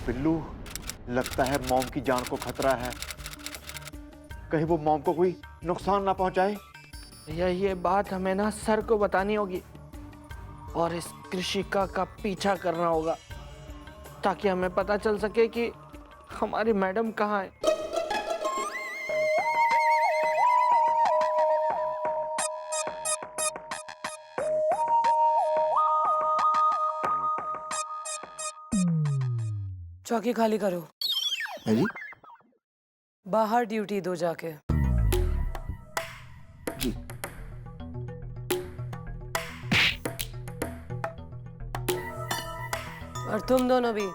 बिल्लू, लगता है मॉम की जान को खतरा है। कहीं वो मॉम को कोई नुकसान ना पहुंचाए। भैया ये बात हमें ना सर को बतानी होगी और इस कृषिका का पीछा करना होगा ताकि हमें पता चल सके कि हमारी मैडम कहाँ है। चौकी खाली करो। है जी? बाहर ड्यूटी दो जाके। जी। और तुम दोनों भी।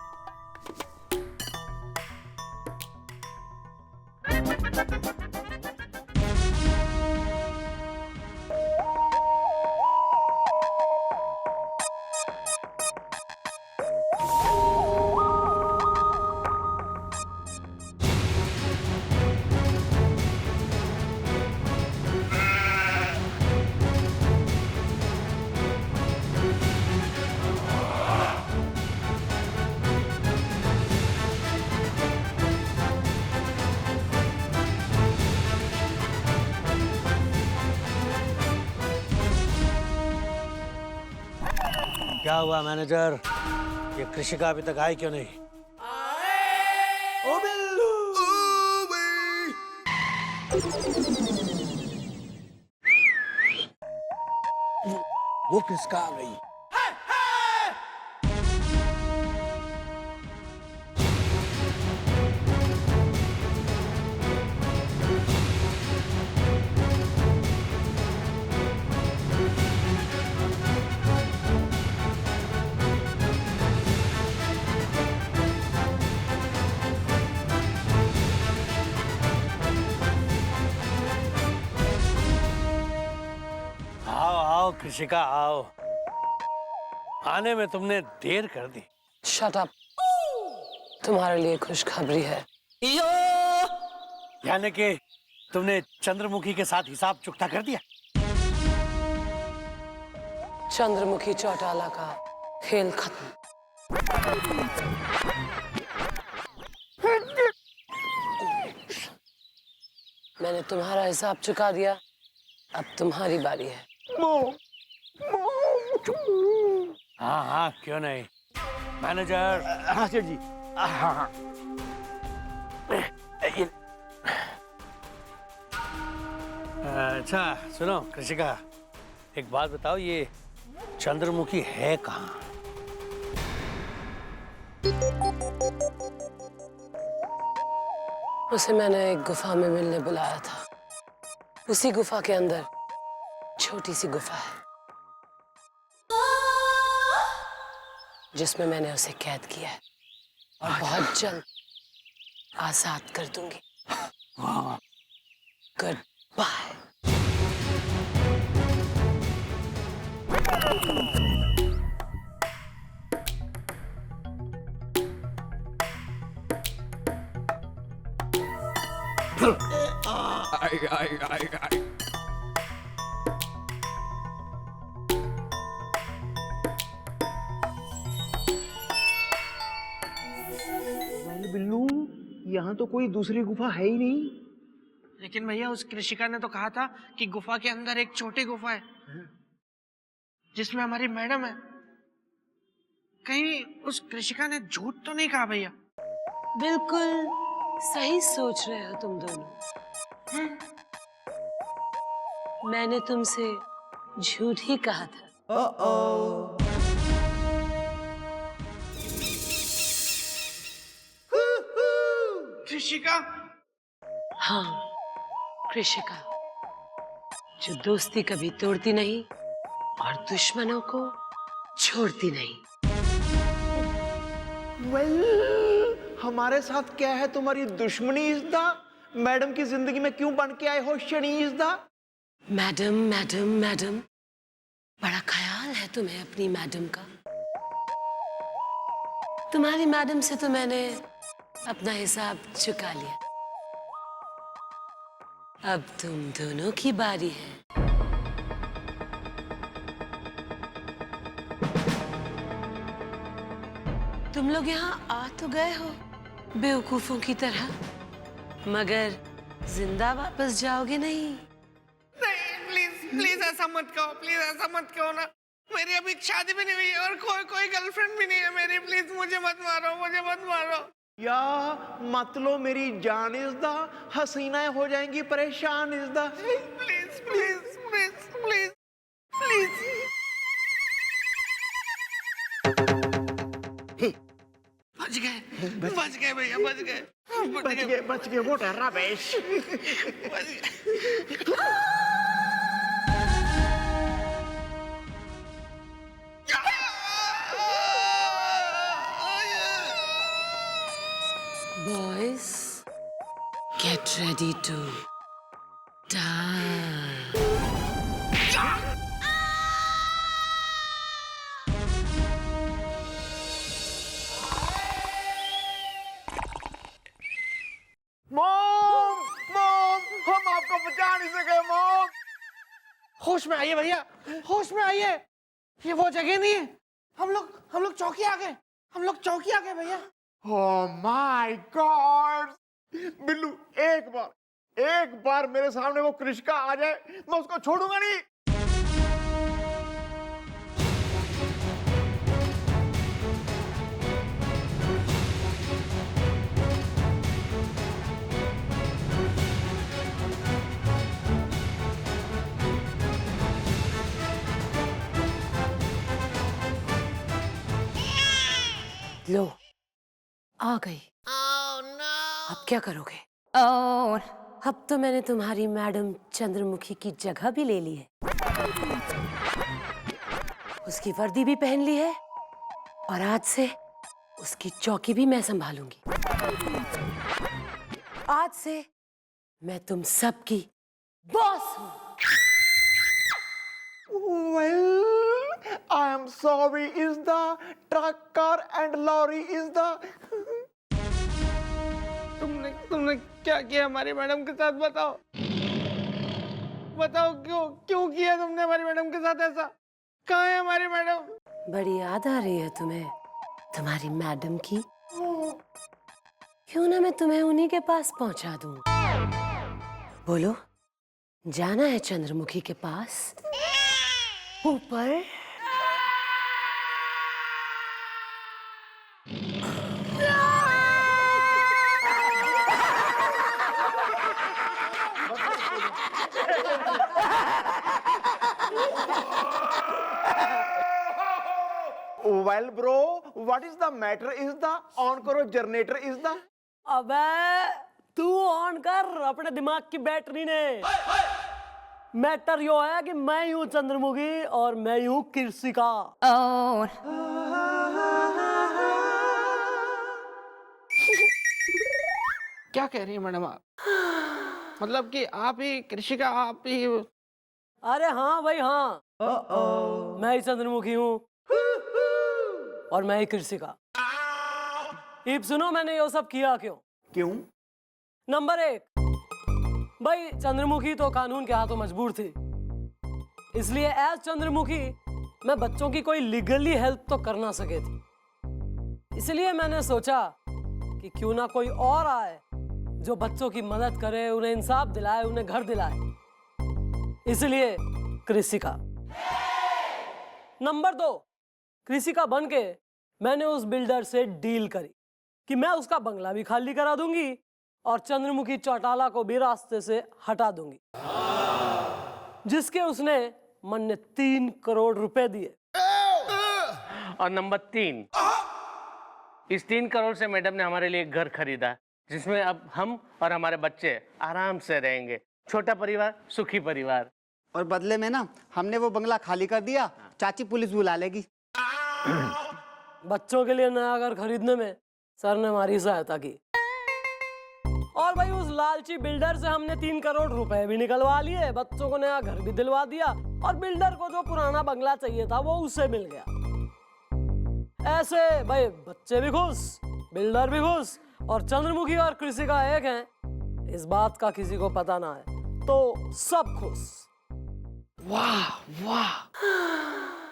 क्या हुआ मैनेजर? ये कृषिका अभी तक आई क्यों नहीं? ओ बिल्लू! वो किसका आ गई? आओ आओ कृषिका आओ। आने में तुमने देर कर दी। Shut up. तुम्हारे लिए खुशखबरी है। यानी कि तुमने चंद्रमुखी के साथ हिसाब चुकता कर दिया? चंद्रमुखी चौटाला का खेल खत्म। मैंने तुम्हारा हिसाब चुका दिया, अब तुम्हारी बारी है। हाँ हाँ क्यों नहीं। मैनेजर। हाँ सेठ जी। हाँ। अच्छा सुनो कृषिका, एक बात बताओ, ये चंद्रमुखी है कहाँ? उसे मैंने एक गुफा में मिलने बुलाया था। उसी गुफा के अंदर छोटी सी गुफा है जिसमें मैंने उसे कैद किया है और बहुत जल्द आजाद कर दूंगी। Good bye. आई। बिल्लू, यहाँ तो कोई दूसरी गुफा है ही नहीं। लेकिन भैया उस कृषिका ने तो कहा था कि गुफा के अंदर एक छोटी गुफा है जिसमें हमारी मैडम है। कहीं उस कृषिका ने झूठ तो नहीं कहा भैया? बिल्कुल सही सोच रहे हो तुम दोनों। मैंने तुमसे झूठ ही कहा था। कृषिका? हाँ, कृषिका, जो दोस्ती कभी तोड़ती नहीं और दुश्मनों को छोड़ती नहीं। हमारे साथ क्या है तुम्हारी दुश्मनी इज़दा? मैडम की जिंदगी में क्यों बन के आए हो शनि इज़दा? मैडम मैडम मैडम, बड़ा ख्याल है तुम्हें अपनी मैडम का। तुम्हारी मैडम से तो मैंने अपना हिसाब चुका लिया। अब तुम दोनों की बारी है। तुम लोग यहाँ आ तो गए हो बेवकूफों की तरह, मगर जिंदा वापस जाओगे नहीं। नहीं, प्लीज प्लीज ऐसा मत कहो, प्लीज ऐसा मत कहो ना। मेरी अभी शादी भी नहीं हुई है और कोई गर्लफ्रेंड भी नहीं है मेरी। प्लीज मुझे मत मारो, मुझे मत मारो। या मतलब मेरी जान इज़दा, हसीनाएं हो जाएंगी परेशान इज़दा। Please please please please please. बच गए भैया, बच गए। बच गए वो रमेश। बच गए। Boys, get ready to die. Mom mom, हम आपको बचा नहीं सके मॉम। होश में आइए भैया, होश में आइए। ये वो जगह नहीं है। हम लोग चौकी आ गए, हम लोग चौकी आ गए भैया। Oh my God. बिल्लू एक बार मेरे सामने वो कृषिका आ जाए, मैं उसको छोड़ूंगा नहीं। लो, आ गई। अब क्या करोगे? अब तो मैंने तुम्हारी मैडम चंद्रमुखी की जगह भी ले ली है, उसकी वर्दी भी पहन ली है, और आज से उसकी चौकी भी मैं संभालूंगी। आज से मैं तुम सबकी बॉस हूँ। Well, I am sorry is the trucker and lorry is the। तुमने क्या किया हमारी मैडम के साथ? बताओ क्यों किया तुमने हमारी मैडम के साथ ऐसा? कहाँ है हमारी मैडम? बड़ी याद आ रही है तुम्हें तुम्हारी मैडम की? क्यों ना मैं तुम्हें उन्हीं के पास पहुंचा दूं। बोलो, जाना है चंद्रमुखी के पास? ऊपर? Well bro, what is the matter is the on करो जनरेटर is the। अबे तू ऑन कर अपने दिमाग की बैटरी ने। मैटर यो है कि मैं हूँ चंद्रमुखी और मैं हूँ कृषिका। क्या कह रही है मैडम आप? मतलब कि आप ही कृषिका, आप ही? अरे हाँ भाई हाँ, मैं ही चंद्रमुखी हूँ और मैं ही कृषिका। अब सुनो, मैंने ये सब किया क्यों? नंबर 1, भाई चंद्रमुखी तो कानून के हाथों मजबूर थी, इसलिए एज चंद्रमुखी मैं बच्चों की कोई लीगली हेल्प तो कर ना सके थी। इसलिए मैंने सोचा कि क्यों ना कोई और आए जो बच्चों की मदद करे, उन्हें इंसाफ दिलाए, उन्हें घर दिलाए। इसलिए कृषिका। नंबर 2, कृषिका बन के मैंने उस बिल्डर से डील करी कि मैं उसका बंगला भी खाली करा दूंगी और चंद्रमुखी चौटाला को भी रास्ते से हटा दूंगी, जिसके उसने मन ने 3 करोड़ रुपए दिए। और नंबर 3, इस 3 करोड़ से मैडम ने हमारे लिए एक घर खरीदा, जिसमें अब हम और हमारे बच्चे आराम से रहेंगे। छोटा परिवार, सुखी परिवार। और बदले में ना हमने वो बंगला खाली कर दिया, चाची पुलिस बुला लेगी। बच्चों के लिए नया घर खरीदने में सर ने हमारी सहायता की। और भाई उस लालची बिल्डर से हमने 3 करोड़ रुपए भी निकलवा लिए, बच्चों को नया घर भी दिलवा दिया, और बिल्डर को जो पुराना बंगला चाहिए था वो उससे मिल गया। ऐसे भाई बच्चे भी खुश, बिल्डर भी खुश, और चंद्रमुखी और कृषिका एक हैं, इस बात का किसी को पता ना है, तो सब खुश। वाह वाह,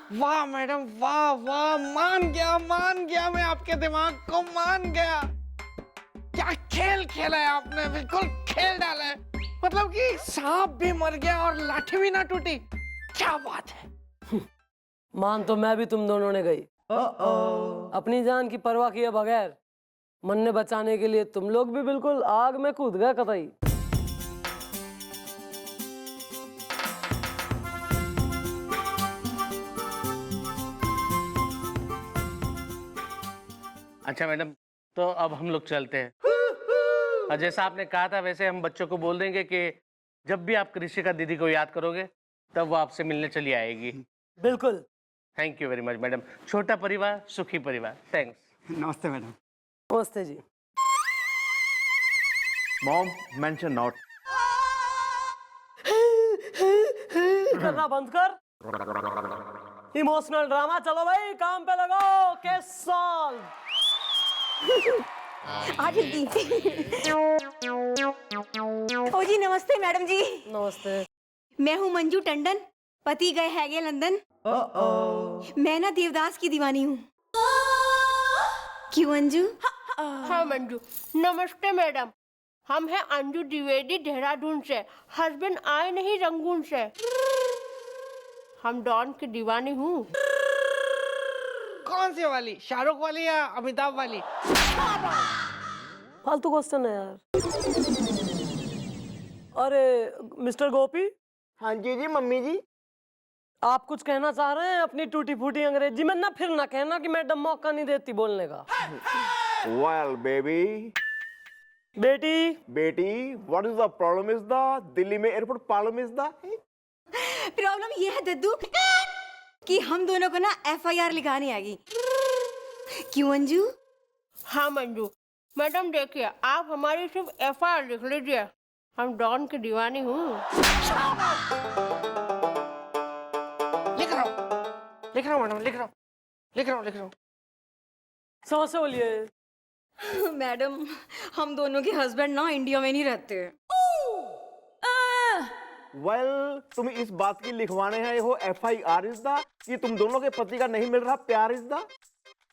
वाह मैडम, वाह वाह, मान गया मैं आपके दिमाग को, मान गया। क्या खेल खेला है आपने, बिल्कुल खेल डाला है। मतलब कि सांप भी मर गया और लाठी भी ना टूटी, क्या बात है। मान तो मैं भी तुम दोनों ने गई। अपनी जान की परवाह किए बगैर मन ने बचाने के लिए तुम लोग भी बिल्कुल आग में कूद गए कतई। अच्छा मैडम, तो अब हम लोग चलते हैं। और जैसा आपने कहा था वैसे हम बच्चों को बोल देंगे कि जब भी आप कृषिका दीदी को याद करोगे तब वो आपसे मिलने चली आएगी। बिल्कुल। Thank you very much madam. छोटा परिवार सुखी परिवार। थैंक्स। नमस्ते मैडम। नमस्ते जी। Mom mention not. करना बंद कर। इमोशनल ड्रामा, चलो भाई काम पे लगो। Case solve. आ जल्दी। ओ जी नमस्ते मैडम जी। नमस्ते। मैं हूँ मंजू टंडन, पति गए हैगे लंदन। मैं ना देवदास की दीवानी हूँ। क्यों अंजू? हाँ मंजू, नमस्ते मैडम। हम हैं अंजू द्विवेदी देहरादून से, हस्बैंड आए नहीं रंगून से। हम डॉन की दीवानी हूँ। कौन सी वाली, शाहरुख वाली या अमिताभ वाली? फालतू क्वेश्चन है यार। अरे मिस्टर गोपी। हाँ जी जी मम्मी जी। आप कुछ कहना चाह रहे हैं अपनी टूटी फूटी अंग्रेजी में? ना फिर ना कहना कि मैडम मौका नहीं देती बोलने का। Well baby. बेटी what is the problem is the Delhi में airport problem is the problem ये है दद्दू कि हम दोनों को ना FIR लिखानी आएगी। क्यों अंजू? हाँ मंजू, मैडम देखिए आप हमारी सिर्फ FIR लिख लीजिए। हम डॉन की दीवानी हूँ। लिख रहा हूँ मैडम, लिख रहा हूँ। समझ से बोलिए। मैडम हम दोनों के हस्बैंड ना इंडिया में नहीं रहते। वेल तुम इस बात की लिखवाने हैं हो FIR इज द कि तुम दोनों के पति का नहीं मिल रहा प्यार इज द।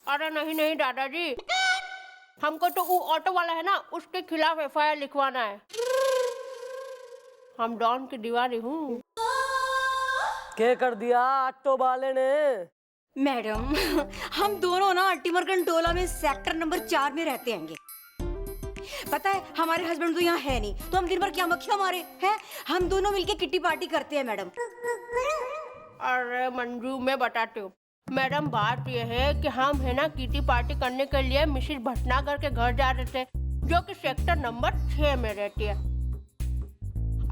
अरे नहीं दादाजी, हमको तो वो ऑटो वाला है ना उसके खिलाफ FIR लिखवाना है। हम डॉन की दीवानी हूँ। क्या कर दिया ऑटो वाले ने? मैडम हम दोनों ना टिमरगंज टोला में सेक्टर नंबर 4 में रहते हैंगे। पता है हमारे हस्बैंड तो यहाँ है नहीं, तो हम दिन भर क्या मक्खियाँ मारे हैं। हम दोनों मिलके किट्टी पार्टी करते हैं मैडम। अरे मंजू मैं बताती हूँ मैडम, बात यह है कि हम है ना किटी पार्टी करने के लिए मिसेस भटनागर के घर जा रहे थे, जो कि सेक्टर नंबर 6 में रहती है।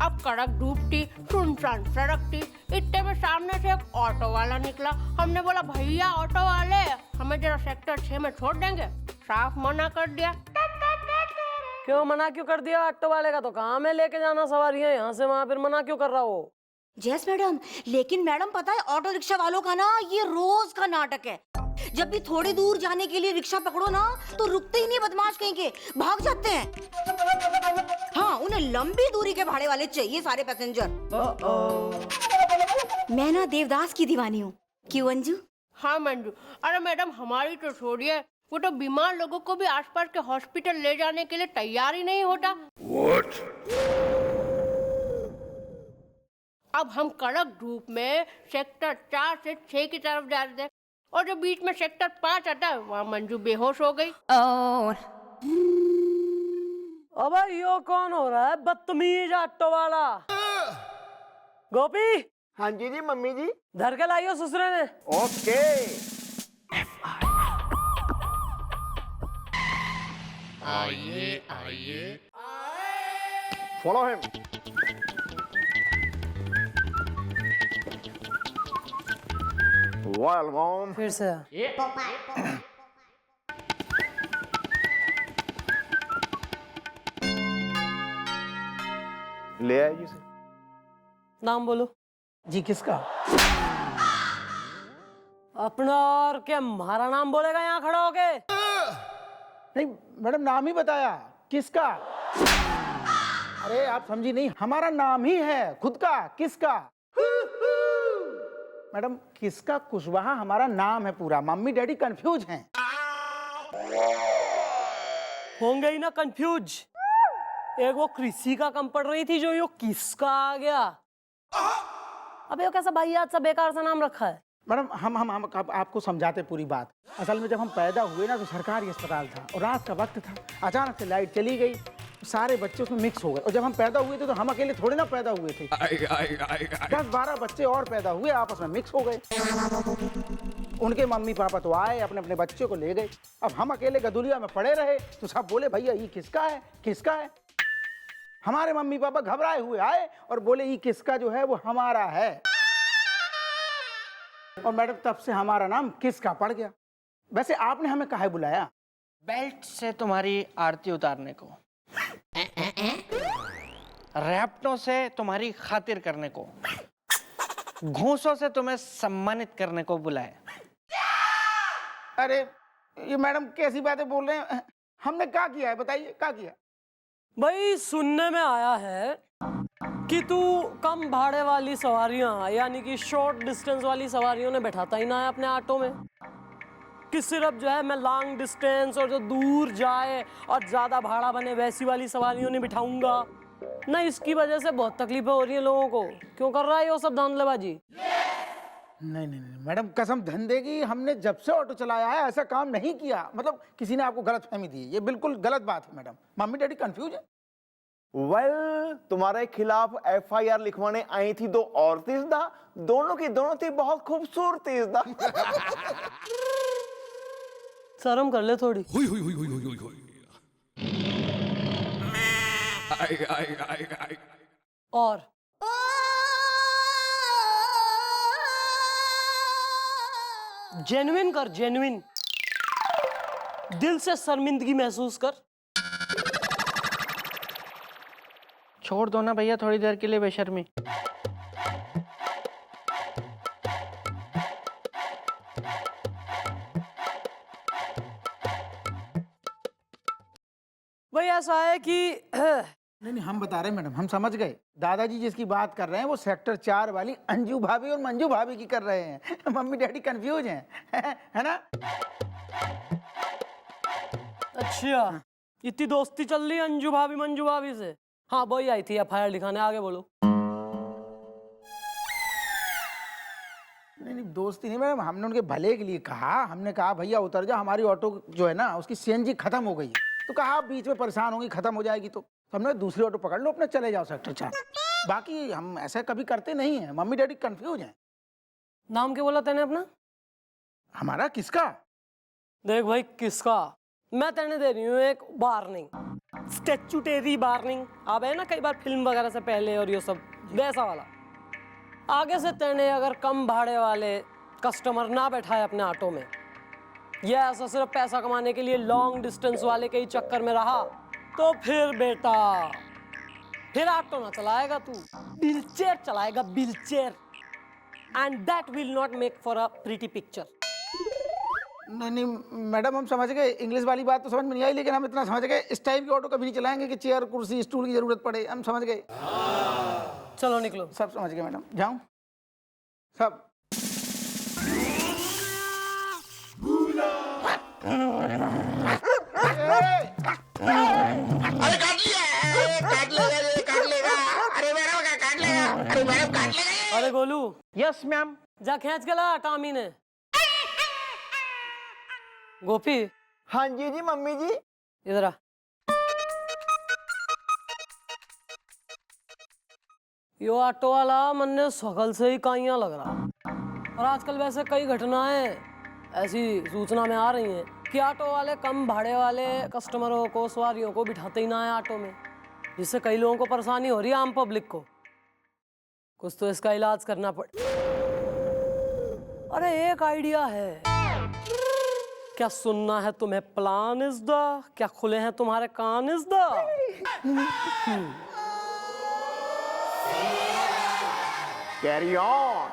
अब कड़क धूप थी, सुनसान सड़क थी, इतने में सामने से एक ऑटो वाला निकला। हमने बोला भैया ऑटो वाले हमें जरा सेक्टर 6 में छोड़ देंगे? साफ मना कर दिया। क्यों मना क्यों कर दिया? ऑटो वाले का तो काम है लेके जाना सवारियां यहाँ से वहां, फिर मना क्यों कर रहा हो? यस मैडम, लेकिन मैडम पता है ऑटो रिक्शा वालों का ना ये रोज का नाटक है। जब भी थोड़ी दूर जाने के लिए रिक्शा पकड़ो ना तो रुकते ही नहीं, बदमाश कहीं के भाग जाते हैं। हाँ उन्हें लंबी दूरी के भाड़े वाले चाहिए सारे पैसेंजर। मैं ना देवदास की दीवानी हूँ। क्यों अंजू? हाँ मंजू। अरे मैडम हमारी तो छोड़िए, वो तो बीमार लोगों को भी आसपास के हॉस्पिटल ले जाने के लिए तैयार ही नहीं होता। अब हम कड़क धूप में सेक्टर 4 से 6 की तरफ जा रहे थे और जो बीच में सेक्टर 5 आता है वहाँ मंजू बेहोश हो गई। अबे यो कौन हो रहा है बदतमीज ऑटो वाला? गोपी। हाँ जी जी मम्मी जी। धर के लाइयो ससुरे ने। ओके। आइए फॉलो हिम। वेलकम। फिर से ले आए जी सर। नाम बोलो जी। किसका? अपना और क्या हमारा नाम बोलेगा यहाँ खड़ा होके? नहीं मैडम, नाम ही बताया। किसका? अरे आप समझी नहीं, हमारा नाम ही है खुद का। किसका? मैडम किसका कुशवाहा हमारा नाम है पूरा, मम्मी डैडी कंफ्यूज हैं। होंगे ही ना कंफ्यूज। एक वो कृषि का कम पड़ रही थी जो यो किसका आ गया। अबे वो कैसा भाई सा बेकार सा नाम रखा है। मैडम हम आपको समझाते पूरी बात। असल में जब हम पैदा हुए ना तो सरकारी अस्पताल था और रात का वक्त था, अचानक से लाइट चली गई, सारे बच्चे उसमें मिक्स हो गए। और जब हम पैदा हुए थे तो हम अकेले थोड़े ना पैदा हुए थे, 10-12 बच्चे और पैदा हुए, आपस में मिक्स हो गए। उनके मम्मी पापा तो आए, अपने अपने बच्चे को ले गए। अब हम अकेले गदुलिया में पड़े रहे तो सब बोले भैया ये किसका है, किसका है। हमारे मम्मी पापा घबराए हुए आए और बोले ये किसका जो है वो हमारा है। और मैडम तब से हमारा नाम किसका पड़ गया। वैसे आपने हमें काहे बुलाया? बेल्ट से तुम्हारी आरती उतारने को, रैप्टों से तुम्हारी खातिर करने को, घूंसों से तुम्हें सम्मानित करने को बुलाया। अरे ये मैडम कैसी बातें बोल रहे हैं, हमने क्या किया है बताइए, क्या किया? भाई सुनने में आया है कि तू कम भाड़े वाली सवारियां यानी कि शॉर्ट डिस्टेंस वाली सवारियों ने बैठाता ही ना है अपने ऑटो में, कि सिर्फ जो है मैं लॉन्ग डिस्टेंस और जो दूर जाए और ज्यादा भाड़ा बने वैसी वाली सवारियों ने बिठाऊंगा ना। इसकी वजह से बहुत तकलीफें हो रही है लोगों को। क्यों कर रहा है ये सब धांधलेबाजी? नहीं नहीं नहीं मैडम, कसम धंधे की, हमने जब से ऑटो चलाया है ऐसा काम नहीं किया। मतलब किसी ने आपको गलत फहमी दी है, ये बिल्कुल गलत बात है मैडम। मम्मी डैडी कंफ्यूज है। वेल, तुम्हारे खिलाफ FIR लिखवाने आई थी 2 औरतें, दोनों की दोनों थी बहुत खूबसूरत। शर्म कर ले थोड़ी। और जेन्युइन कर, जेन्युइन दिल से शर्मिंदगी महसूस कर। छोड़ दो ना भैया थोड़ी देर के लिए बेशर्मी। भाई ऐसा है कि नहीं हम बता रहे हैं मैडम, हम समझ गए। दादाजी जिसकी बात कर रहे हैं वो सेक्टर 4 वाली अंजू भाभी और मंजू भाभी की कर रहे हैं। मम्मी डैडी कंफ्यूज हैं, है ना? अच्छा, इतनी दोस्ती चल रही है अंजू भाभी मंजू भाभी से? हाँ वही आई थी FIR लिखाने, आगे बोलो। नहीं दोस्ती नहीं मैडम, हमने उनके भले के लिए कहा। हमने कहा भैया उतर जा, हमारी ऑटो जो है ना उसकी CNG खत्म हो गई है। तो कहा आप बीच में परेशान होंगी, खत्म हो जाएगी तो हमने दूसरी ऑटो पकड़ लो, अपने चले जाओ सेक्टर 4। बाकी हम ऐसा कभी करते नहीं है। मम्मी डैडी कंफ्यूज हैं। नाम क्या बोला तेने अपना? हमारा किसका? देख भाई किसका, मैं तेने दे रही हूँ एक वार्निंग, स्टैट्यूटरी वार्निंग। अब है ना कई बार फिल्म वगैरह से पहले और ये सब वैसा वाला। आगे से तेने अगर कम भाड़े वाले कस्टमर ना बैठाए अपने ऑटो में, या ऐसा सिर्फ पैसा कमाने के लिए लॉन्ग डिस्टेंस वाले के ही चक्कर में रहा, तो फिर बेटा फिर ऑटो ना चलाएगा तू, व्हीलचेयर चलाएगा, wheelchair. And that will not make for a pretty picture. नहीं मैडम, हम समझ गए। इंग्लिश वाली बात तो समझ में नहीं आई, लेकिन हम इतना समझ गए इस टाइप की ऑटो कभी नहीं चलाएंगे कि चेयर कुर्सी स्टूल की जरूरत पड़े। हम समझ गए। चलो निकलो। सब समझ गए मैडम, जाऊं सब। अरे काट लेगा। अरे मैडम का काट लेगा। अरे मैडम काट लेगा। अरे गोलू, यस मैम। जा खींच के ला टामी ने। गोपी, हाँ जी मम्मी जी। इधर आ। यो ऑटो वाला मन ने सकल से ही काइयां लग रहा। और आजकल वैसे कई घटनाएं ऐसी सूचना में आ रही हैं कि ऑटो वाले कम भाड़े वाले कस्टमरों को, सवारियों को बिठाते ही ना है ऑटो में, जिससे कई लोगों को परेशानी हो रही है, आम पब्लिक को। कुछ तो इसका इलाज करना पड़। अरे एक आइडिया है। क्या सुनना है तुम्हें? प्लान इज द, क्या खुले हैं तुम्हारे कान इज द। Carry on.